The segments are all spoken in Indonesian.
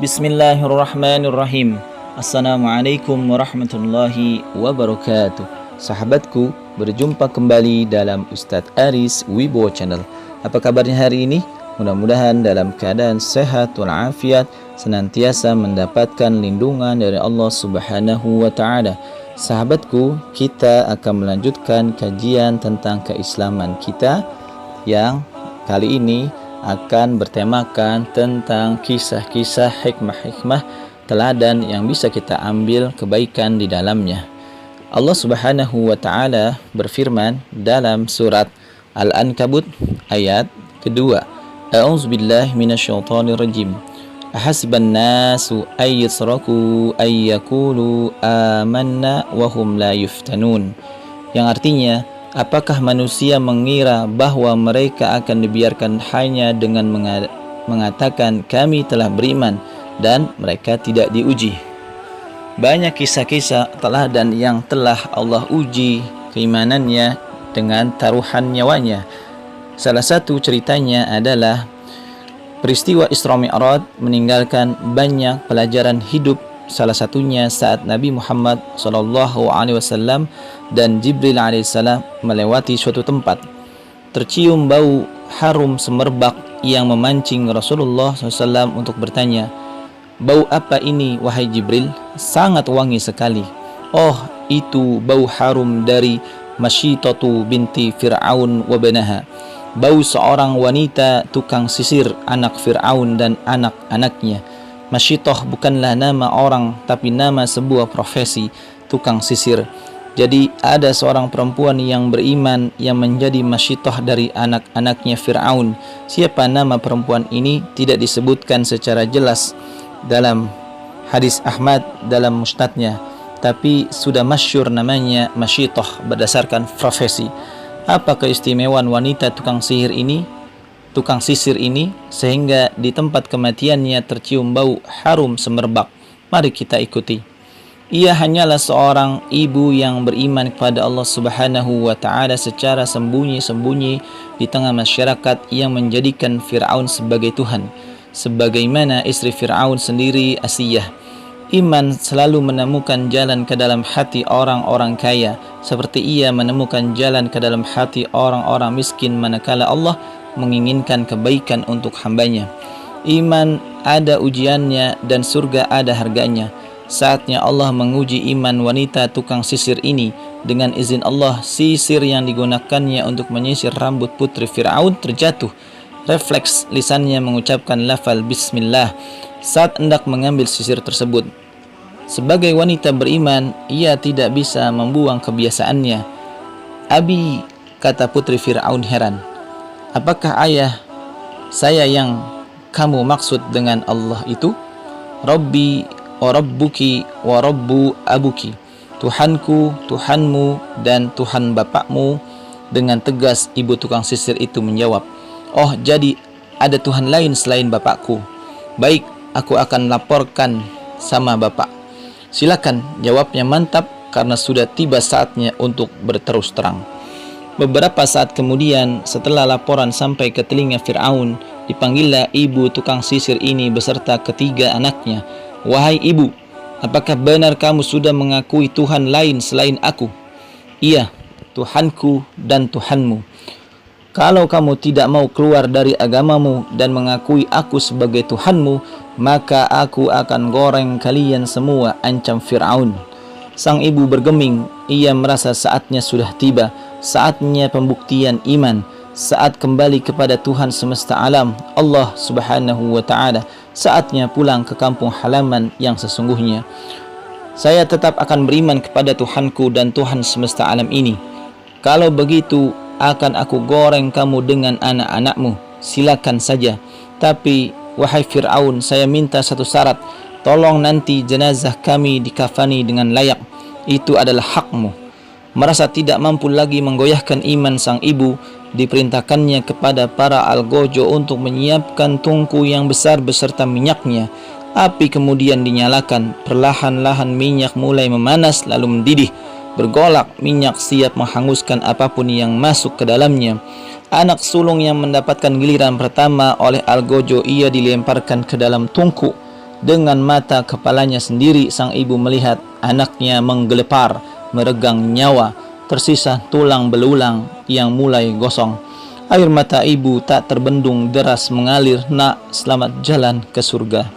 Bismillahirrahmanirrahim. Assalamualaikum warahmatullahi wabarakatuh. Sahabatku, berjumpa kembali dalam Ustadz Aris Wibowo Channel. Apa kabarnya hari ini? Mudah-mudahan dalam keadaan sehat walafiat, senantiasa mendapatkan lindungan dari Allah Subhanahu wa Ta'ala. Sahabatku, kita akan melanjutkan kajian tentang keislaman kita yang kali ini akan bertemakan tentang kisah-kisah hikmah-hikmah teladan yang bisa kita ambil kebaikan di dalamnya. Allah Subhanahu wa Ta'ala berfirman dalam surat Al-Ankabut ayat kedua. A'udzubillahi minasyaitonirrajim. Ahasiban nasu ay yusraku ay yaqulu amanna wa hum la yuftanun. Yang artinya, apakah manusia mengira bahwa mereka akan dibiarkan hanya dengan mengatakan kami telah beriman dan mereka tidak diuji? Banyak kisah-kisah teladan yang telah Allah uji keimanannya dengan taruhan nyawanya. Salah satu ceritanya adalah peristiwa Isra Mi'raj meninggalkan banyak pelajaran hidup. Salah satunya saat Nabi Muhammad SAW dan Jibril alaihissalam melewati suatu tempat. Tercium bau harum semerbak yang memancing Rasulullah SAW untuk bertanya, "Bau apa ini wahai Jibril? Sangat wangi sekali." "Oh, itu bau harum dari Masyitatu binti Fir'aun wa banaha." Bau seorang wanita tukang sisir anak Fir'aun dan anak-anaknya. Masyitoh bukanlah nama orang, tapi nama sebuah profesi, tukang sisir. Jadi ada seorang perempuan yang beriman yang menjadi masyitoh dari anak-anaknya Fir'aun. Siapa nama perempuan ini tidak disebutkan secara jelas dalam hadis Ahmad dalam musnadnya, tapi sudah masyhur namanya Masyitoh berdasarkan profesi. Apa keistimewaan wanita tukang sisir ini sehingga di tempat kematiannya tercium bau harum semerbak? Mari kita ikuti. Ia hanyalah seorang ibu yang beriman kepada Allah Subhanahu wa Ta'ala secara sembunyi-sembunyi di tengah masyarakat yang menjadikan Fir'aun sebagai Tuhan, sebagaimana istri Fir'aun sendiri, Asiyah. Iman selalu menemukan jalan ke dalam hati orang-orang kaya, seperti ia menemukan jalan ke dalam hati orang-orang miskin manakala Allah menginginkan kebaikan untuk hambanya. Iman ada ujiannya dan surga ada harganya. Saatnya Allah menguji iman wanita tukang sisir ini. Dengan izin Allah, sisir yang digunakannya untuk menyisir rambut putri Fir'aun terjatuh. Refleks lisannya mengucapkan lafal Bismillah saat hendak mengambil sisir tersebut. Sebagai wanita beriman, ia tidak bisa membuang kebiasaannya. "Abi," kata putri Fir'aun heran, "apakah ayah saya yang kamu maksud dengan Allah itu?" "Rabbi wa rabbuki wa rabbu abuki." Tuhanku, Tuhanmu, dan Tuhan bapakmu. Dengan tegas ibu tukang sisir itu menjawab, "Oh, jadi ada Tuhan lain selain bapakku. Baik, aku akan laporkan sama bapak." "Silakan," jawabnya mantap karena sudah tiba saatnya untuk berterus terang. Beberapa saat kemudian, setelah laporan sampai ke telinga Fir'aun, dipanggillah ibu tukang sisir ini beserta ketiga anaknya. "Wahai ibu, apakah benar kamu sudah mengakui Tuhan lain selain aku?" "Iya, Tuhanku dan Tuhanmu. Kalau kamu tidak mau keluar dari agamamu dan mengakui aku sebagai Tuhanmu, maka aku akan goreng kalian semua," ancam Fir'aun. Sang ibu bergeming. Ia merasa saatnya sudah tiba, saatnya pembuktian iman, saat kembali kepada Tuhan semesta alam, Allah Subhanahu wa Ta'ala, saatnya pulang ke kampung halaman yang sesungguhnya. "Saya tetap akan beriman kepada Tuhanku dan Tuhan semesta alam ini. Kalau begitu, akan aku goreng kamu dengan anak-anakmu. Silakan saja. Tapi wahai Fir'aun, saya minta satu syarat. Tolong nanti jenazah kami dikafani dengan layak. Itu adalah hakmu." Merasa tidak mampu lagi menggoyahkan iman sang ibu, diperintahkannya kepada para algojo untuk menyiapkan tungku yang besar beserta minyaknya. Api kemudian dinyalakan. Perlahan-lahan minyak mulai memanas lalu mendidih. Bergolak, minyak siap menghanguskan apapun yang masuk ke dalamnya. Anak sulung yang mendapatkan giliran pertama oleh algojo, ia dilemparkan ke dalam tungku. Dengan mata kepalanya sendiri sang ibu melihat anaknya menggelepar, meregang nyawa, tersisa tulang belulang yang mulai gosong. Air mata ibu tak terbendung deras mengalir. Nak, selamat jalan ke surga.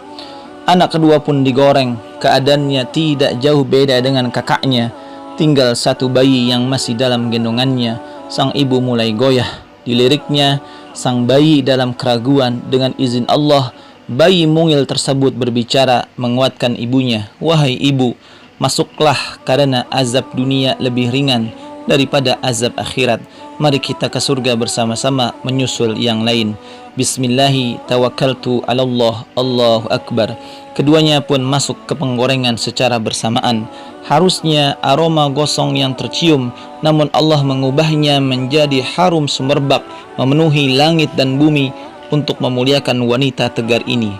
Anak kedua pun digoreng. Keadaannya tidak jauh beda dengan kakaknya. Tinggal satu bayi yang masih dalam gendongannya. Sang ibu mulai goyah. Diliriknya, sang bayi dalam keraguan. Dengan izin Allah, bayi mungil tersebut berbicara menguatkan ibunya. Wahai ibu, masuklah karena azab dunia lebih ringan daripada azab akhirat. Mari kita ke surga bersama-sama menyusul yang lain. Bismillahi tawakkaltu ala Allah, Allahu Akbar. Keduanya pun masuk ke penggorengan secara bersamaan. Harusnya aroma gosong yang tercium, namun Allah mengubahnya menjadi harum semerbak, memenuhi langit dan bumi untuk memuliakan wanita tegar ini.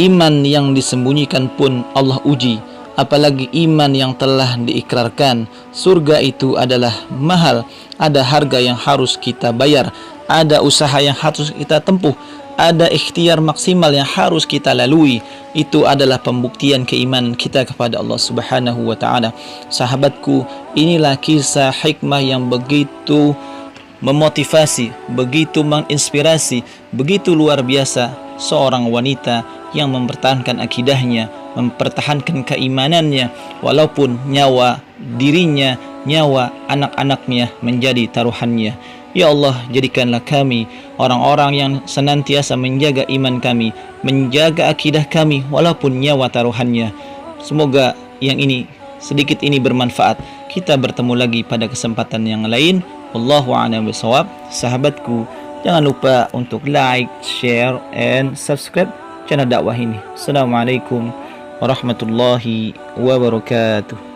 Iman yang disembunyikan pun Allah uji, apalagi iman yang telah diikrarkan. Surga itu adalah mahal, ada harga yang harus kita bayar, ada usaha yang harus kita tempuh, ada ikhtiar maksimal yang harus kita lalui. Itu adalah pembuktian keimanan kita kepada Allah Subhanahu wa taala. Sahabatku, inilah kisah hikmah yang begitu memotivasi, begitu menginspirasi, begitu luar biasa. Seorang wanita yang mempertahankan akidahnya, mempertahankan keimanannya, walaupun nyawa dirinya, nyawa anak-anaknya menjadi taruhannya. Ya Allah, jadikanlah kami orang-orang yang senantiasa menjaga iman kami, menjaga akidah kami, walaupun nyawa taruhannya. Semoga yang ini, sedikit ini bermanfaat. Kita bertemu lagi pada kesempatan yang lain. Wallahu a'lam bishawab. Sahabatku, jangan lupa untuk like, share, and subscribe channel dakwah ini. Assalamualaikum warahmatullahi wabarakatuh.